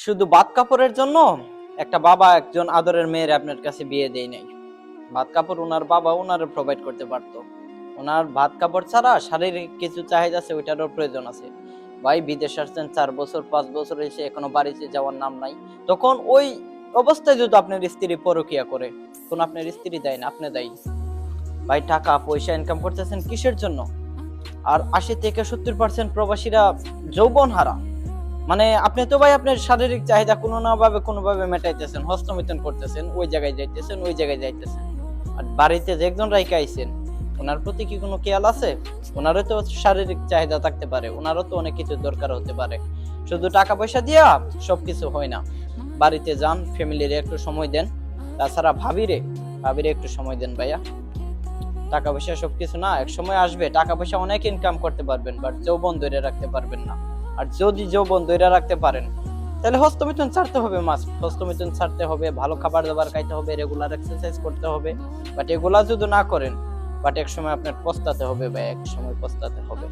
শুধু ভাত কাপড়ের জন্য একটা বাবা একজন আদরের মেয়ের আপনার কাছে বিয়ে দেয় নাই। ভাত কাপড় ওনার বাবা ওনার প্রোভাইড করতে পারতো। ওনার ভাত কাপড় ছাড়া শারীরিক কিছু চাহিদা আছে, ওইটারও প্রয়োজন আছে। ভাই বিদেশ আসছেন 4 বছর 5 বছর, এসে এখনো বাড়িতে যাওয়ার নাম নাই। তখন ওই অবস্থায় যদি আপনার স্ত্রী পরকিয়া করে, কোন আপনার স্ত্রী দেয় না, আপনি দায়ী। ভাই টাকা পয়সা ইনকাম করতেছেন কিসের জন্য? আর 80 থেকে 70% প্রবাসীরা যৌবন হারা। মানে আপনি তো ভাই আপনার শারীরিক চাহিদা কোনো না ভাবে কোনোভাবে মেটাইতেছেন, হস্তমিথন করতেছেন, ওই জায়গায় যাইতেছেন, ওই জায়গায় যাইতেছেন। আর বাড়িতে যে একজন রাইখা আইছেন, ওনার প্রতি কি কোনো খেয়াল আছে? ওনারও তো শারীরিক চাহিদা থাকতে পারে, ওনারও তো অনেক কিছু দরকার হতে পারে। শুধু টাকা পয়সা দিয়া সবকিছু হয় না। বাড়িতে যান, ফ্যামিলির একটু সময় দেন। তাছাড়া ভাবিরে একটু সময় দেন ভাইয়া। টাকা পয়সা সবকিছু না, এক সময় আসবে টাকা পয়সা অনেক ইনকাম করতে পারবেন, বাট যৌবন ধরে রাখতে পারবেন না। আর যদি যৌবন ধরে রাখতে পারেন, তাহলে হস্তমিথুন ছাড়তে হবে, মাস্ট হস্তমিথুন ছাড়তে হবে, ভালো খাবার দাবার খাইতে হবে, রেগুলার এক্সারসাইজ করতে হবে। বাট এগুলা যদি না করেন, বাট এক সময় আপনার পস্তাতে হবে ভাই, এক সময় পস্তাতে হবে।